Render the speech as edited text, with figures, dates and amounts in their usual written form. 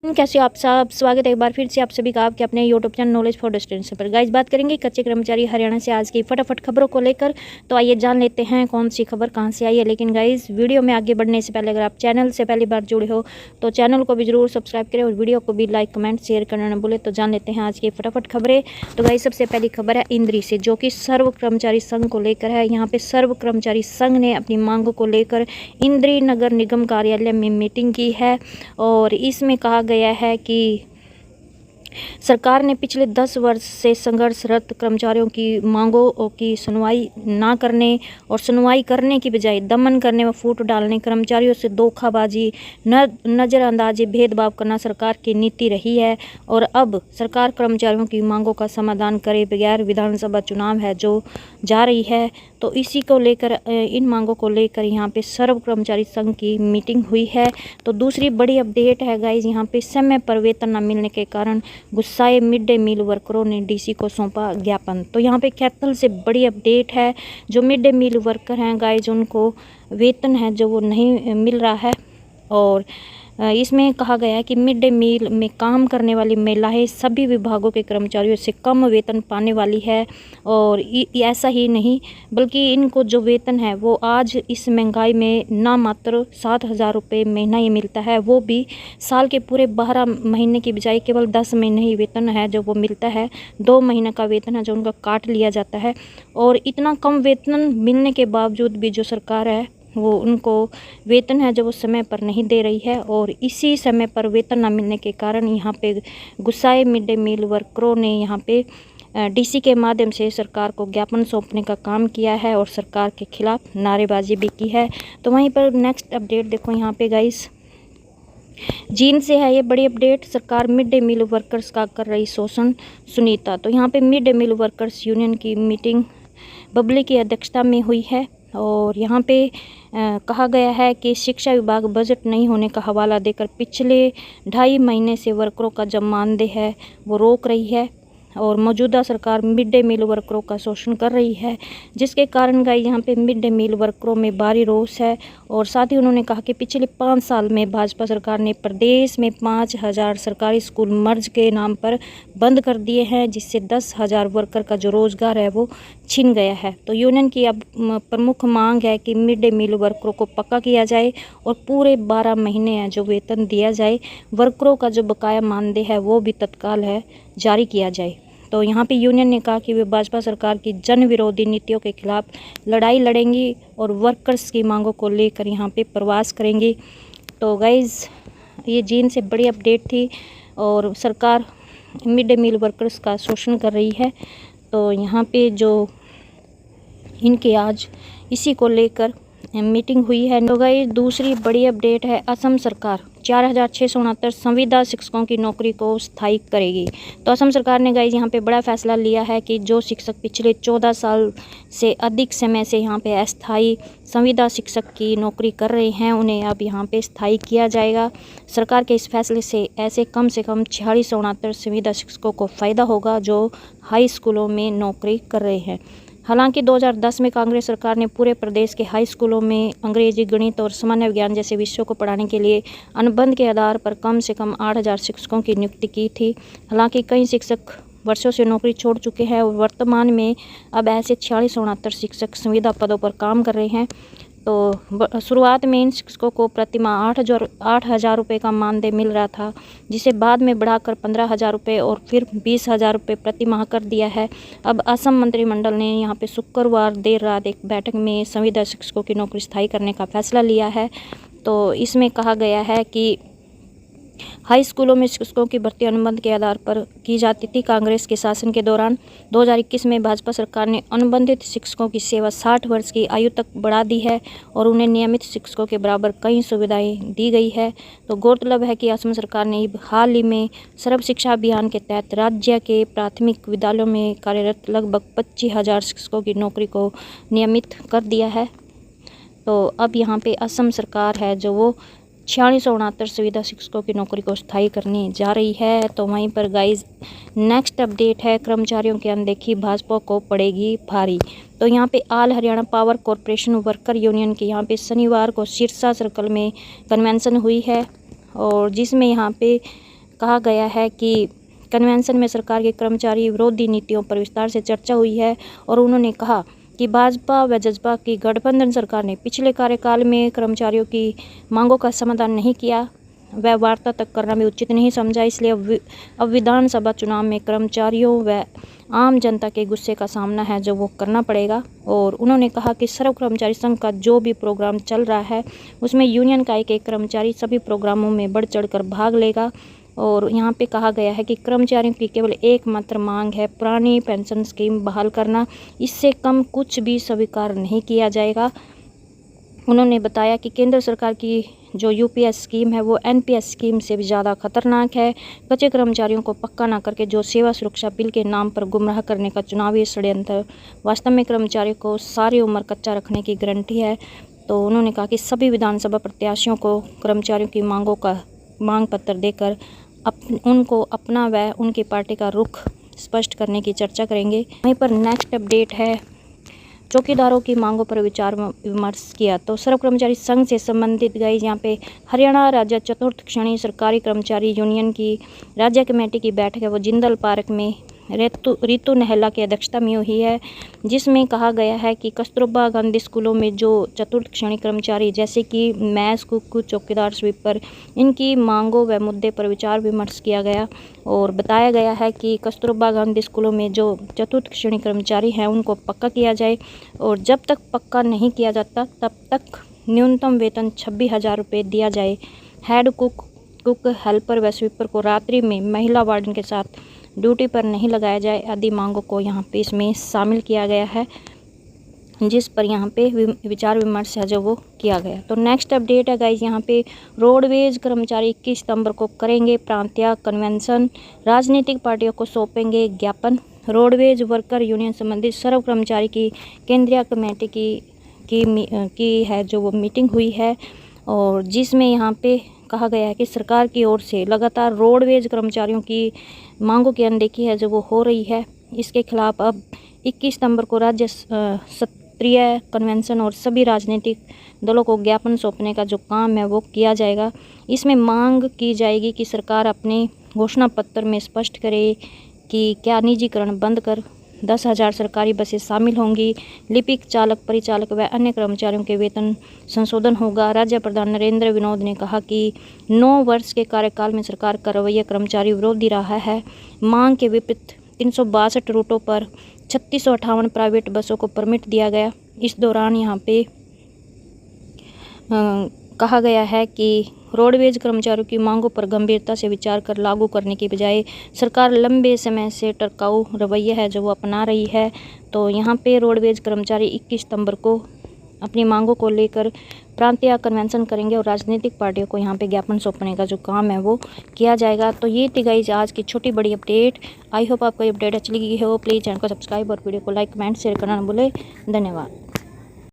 कैसे हो आप सब। स्वागत है एक बार फिर से आप सभी का आपके अपने YouTube channel knowledge for destination पर। गाइस बात करेंगे कच्चे कर्मचारी हरियाणा से आज की फटाफट खबरों को लेकर। तो आइए जान लेते हैं कौन सी खबर कहां से आई है। लेकिन गाइस वीडियो में आगे बढ़ने से पहले अगर आप चैनल से पहली बार जुड़े हो तो चैनल को भी जरूर सब्सक्राइब करें और वीडियो को भी लाइक कमेंट शेयर करना न भूलें। तो जान लेते हैं आज की फटाफट खबरें। तो गाइस सबसे पहली खबर है इंद्री से, जो कि सर्व कर्मचारी संघ को लेकर है। यहाँ पे सर्व कर्मचारी संघ ने अपनी मांगों को लेकर इंद्री नगर निगम कार्यालय में मीटिंग की है और इसमें कहा गया है कि सरकार ने पिछले 10 वर्ष से संघर्षरत कर्मचारियों की मांगों की सुनवाई ना करने और सुनवाई करने की बजाय दमन करने में फूट डालने, कर्मचारियों से धोखाबाजी, नज़रअंदाजी, भेदभाव करना सरकार की नीति रही है। और अब सरकार कर्मचारियों की मांगों का समाधान करे बगैर विधानसभा चुनाव है जो जा रही है। तो इसी को लेकर इन मांगों को लेकर यहाँ पे सर्व कर्मचारी संघ की मीटिंग हुई है। तो दूसरी बड़ी अपडेट है गाइज, यहाँ पे समय पर वेतन न मिलने के कारण गुस्साए मिड डे मील वर्करों ने डीसी को सौंपा ज्ञापन। तो यहाँ पे कैथल से बड़ी अपडेट है, जो मिड डे मील वर्कर हैं गाइज उनको वेतन है जो वो नहीं मिल रहा है। और इसमें कहा गया है कि मिड डे मील में काम करने वाली महिलाएं सभी विभागों के कर्मचारियों से कम वेतन पाने वाली है। और ऐसा ही नहीं बल्कि इनको जो वेतन है वो आज इस महंगाई में ना मात्र 7,000 रुपये महीना ही मिलता है, वो भी साल के पूरे 12 महीने की बजाय केवल 10 महीने ही वेतन है जो वो मिलता है। 2 महीने का वेतन है जो उनका काट लिया जाता है। और इतना कम वेतन मिलने के बावजूद भी जो सरकार है वो उनको वेतन है जो वो समय पर नहीं दे रही है। और इसी समय पर वेतन न मिलने के कारण यहाँ पे गुस्साए मिड डे मील वर्करों ने यहाँ पे डीसी के माध्यम से सरकार को ज्ञापन सौंपने का काम किया है और सरकार के खिलाफ नारेबाजी भी की है। तो वहीं पर नेक्स्ट अपडेट देखो यहाँ पे गाइस, जींद से है ये बड़ी अपडेट। सरकार मिड डे मील वर्कर्स का कर रही शोषण, सुनीता। तो यहाँ पे mid day meal workers union की मीटिंग बबली की अध्यक्षता में हुई है और यहाँ पे कहा गया है कि शिक्षा विभाग बजट नहीं होने का हवाला देकर पिछले 2.5 महीने से वर्करों का जो मानदेय है वो रोक रही है और मौजूदा सरकार मिड डे मील वर्करों का शोषण कर रही है, जिसके कारण गाइस यहाँ पे मिड डे मील वर्करों में भारी रोष है। और साथ ही उन्होंने कहा कि पिछले 5 साल में भाजपा सरकार ने प्रदेश में 5,000 सरकारी स्कूल मर्ज के नाम पर बंद कर दिए हैं, जिससे 10,000 वर्कर का जो रोज़गार है वो छिन गया है। तो यूनियन की अब प्रमुख मांग है कि मिड डे मील वर्करों को पक्का किया जाए और पूरे 12 महीने है जो वेतन दिया जाए। वर्करों का जो बकाया मानदेय है वो भी तत्काल है जारी किया जाए। तो यहाँ पे यूनियन ने कहा कि वे भाजपा सरकार की जन विरोधी नीतियों के खिलाफ लड़ाई लड़ेंगी और वर्कर्स की मांगों को लेकर यहाँ पे प्रवास करेंगी। तो गाइज़ ये जींद से बड़ी अपडेट थी और सरकार मिड डे मील वर्कर्स का शोषण कर रही है। तो यहाँ पे जो इनके आज इसी को लेकर मीटिंग हुई है। तो गाइस दूसरी बड़ी अपडेट है, असम सरकार 4,669 संविदा शिक्षकों की नौकरी को स्थायी करेगी। तो असम सरकार ने गाइस यहाँ पे बड़ा फैसला लिया है कि जो शिक्षक पिछले 14 साल से अधिक समय से यहाँ पे अस्थायी संविदा शिक्षक की नौकरी कर रहे हैं उन्हें अब यहाँ पे स्थायी किया जाएगा। सरकार के इस फैसले से ऐसे कम से कम 4669 संविदा शिक्षकों को फ़ायदा होगा जो हाई स्कूलों में नौकरी कर रहे हैं। हालांकि 2010 में कांग्रेस सरकार ने पूरे प्रदेश के हाई स्कूलों में अंग्रेजी, गणित और सामान्य विज्ञान जैसे विषयों को पढ़ाने के लिए अनुबंध के आधार पर कम से कम 8,000 शिक्षकों की नियुक्ति की थी। हालांकि कई शिक्षक वर्षों से नौकरी छोड़ चुके हैं और वर्तमान में अब ऐसे 4669 शिक्षक संविदा पदों पर काम कर रहे हैं। तो शुरुआत में इन शिक्षकों को प्रतिमाह 8,000 रुपये का मानदेय मिल रहा था, जिसे बाद में बढ़ाकर 15,000 रुपये और फिर 20,000 रुपये प्रतिमाह कर दिया है। अब असम मंत्रिमंडल ने यहाँ पे शुक्रवार देर रात एक बैठक में संविदा शिक्षकों की नौकरी स्थायी करने का फैसला लिया है। तो इसमें कहा गया है कि हाई स्कूलों में शिक्षकों की भर्ती अनुबंध के आधार पर की जाती थी। कांग्रेस के शासन के दौरान 2021 में भाजपा सरकार ने अनुबंधित शिक्षकों की सेवा 60 वर्ष की आयु तक बढ़ा दी है और उन्हें नियमित शिक्षकों के बराबर कई सुविधाएं दी गई है। तो गौरतलब है कि असम सरकार ने हाल ही में सर्व शिक्षा अभियान के तहत राज्य के प्राथमिक विद्यालयों में कार्यरत लगभग 25,000 शिक्षकों की नौकरी को नियमित कर दिया है। तो अब यहाँ पे असम सरकार है जो वो 4669 संविदा शिक्षकों की नौकरी को स्थायी करने जा रही है। तो वहीं पर गाइज नेक्स्ट अपडेट है, कर्मचारियों की अनदेखी भाजपा को पड़ेगी भारी। तो यहाँ पे all Haryana power corporation worker union की यहाँ पे शनिवार को सिरसा सर्कल में कन्वेंशन हुई है और जिसमें यहाँ पे कहा गया है कि कन्वेंशन में सरकार के कर्मचारी विरोधी नीतियों पर विस्तार से चर्चा हुई है। और उन्होंने कहा कि भाजपा व जसपा की गठबंधन सरकार ने पिछले कार्यकाल में कर्मचारियों की मांगों का समाधान नहीं किया व वार्ता तक करना भी उचित नहीं समझा। इसलिए अब विधानसभा चुनाव में कर्मचारियों व आम जनता के गुस्से का सामना है जो वो करना पड़ेगा। और उन्होंने कहा कि सर्व कर्मचारी संघ का जो भी प्रोग्राम चल रहा है उसमें यूनियन का एक कर्मचारी सभी प्रोग्रामों में बढ़ चढ़कर भाग लेगा। और यहाँ पे कहा गया है कि कर्मचारियों की केवल एकमात्र मांग है पुरानी पेंशन स्कीम बहाल करना, इससे कम कुछ भी स्वीकार नहीं किया जाएगा। उन्होंने बताया कि केंद्र सरकार की जो यूपीएस स्कीम है वो एनपीएस स्कीम से भी ज़्यादा खतरनाक है। कच्चे कर्मचारियों को पक्का ना करके जो सेवा सुरक्षा बिल के नाम पर गुमराह करने का चुनावी षड्यंत्र वास्तव में कर्मचारियों को सारी उम्र कच्चा रखने की गारंटी है। तो उन्होंने कहा कि सभी विधानसभा प्रत्याशियों को कर्मचारियों की मांगों का मांग पत्र देकर उनको अपना व उनकी पार्टी का रुख स्पष्ट करने की चर्चा करेंगे। वहीं पर नेक्स्ट अपडेट है चौकीदारों की मांगों पर विचार विमर्श किया। तो सर्व कर्मचारी संघ से संबंधित गाइस यहाँ पे हरियाणा राज्य चतुर्थ श्रेणी सरकारी कर्मचारी यूनियन की राज्य कमेटी की बैठक है वो जिंदल पार्क में रितु नहला की अध्यक्षता में हुई है, जिसमें कहा गया है कि कस्तूरबा गांधी स्कूलों में जो चतुर्थ श्रेणी कर्मचारी जैसे कि मैस कुक चौकीदार स्वीपर इनकी मांगों व मुद्दे पर विचार विमर्श किया गया। और बताया गया है कि कस्तूरबा गांधी स्कूलों में जो चतुर्थ श्रेणी कर्मचारी हैं उनको पक्का किया जाए और जब तक पक्का नहीं किया जाता तब तक न्यूनतम वेतन 26,000 रुपये दिया जाए। हेड कुक हेल्पर व स्वीपर को रात्रि में महिला वार्डन के साथ ड्यूटी पर नहीं लगाया जाए आदि मांगों को यहाँ पे इसमें शामिल किया गया है, जिस पर यहाँ पे विचार विमर्श है जो वो किया गया। तो नेक्स्ट अपडेट है गाइज यहाँ पे रोडवेज कर्मचारी 21 सितंबर को करेंगे प्रांतीय कन्वेंशन, राजनीतिक पार्टियों को सौंपेंगे ज्ञापन। रोडवेज वर्कर यूनियन संबंधित सर्व कर्मचारी की केंद्रीय कमेटी की है जो वो मीटिंग हुई है और जिसमें यहाँ पे कहा गया है कि सरकार की ओर से लगातार रोडवेज कर्मचारियों की मांगों की अनदेखी है जो वो हो रही है। इसके खिलाफ अब 21 सितंबर को राज्य स्तरीय कन्वेंशन और सभी राजनीतिक दलों को ज्ञापन सौंपने का जो काम है वो किया जाएगा। इसमें मांग की जाएगी कि सरकार अपने घोषणा पत्र में स्पष्ट करे कि क्या निजीकरण बंद कर 10,000 सरकारी बसें शामिल होंगी, लिपिक चालक परिचालक व अन्य कर्मचारियों के वेतन संशोधन होगा। राज्य प्रधान नरेंद्र विनोद ने कहा कि 9 वर्ष के कार्यकाल में सरकार का रवैया कर्मचारी विरोधी रहा है। मांग के विपरीत 362 रूटों पर 3658 प्राइवेट बसों को परमिट दिया गया। इस दौरान यहाँ पे कहा गया है कि रोडवेज कर्मचारियों की मांगों पर गंभीरता से विचार कर लागू करने की बजाय सरकार लंबे समय से टरकाऊ रवैया है जो वो अपना रही है। तो यहाँ पे रोडवेज कर्मचारी 21 सितंबर को अपनी मांगों को लेकर प्रांतीय कन्वेंशन करेंगे और राजनीतिक पार्टियों को यहाँ पे ज्ञापन सौंपने का जो काम है वो किया जाएगा। तो ये थी गाइस आज की छोटी बड़ी अपडेट। आई होप आपको ये अपडेट अच्छी लगी हो। प्लीज़ चैनल को सब्सक्राइब और वीडियो को लाइक कमेंट शेयर करना न भूलें। धन्यवाद।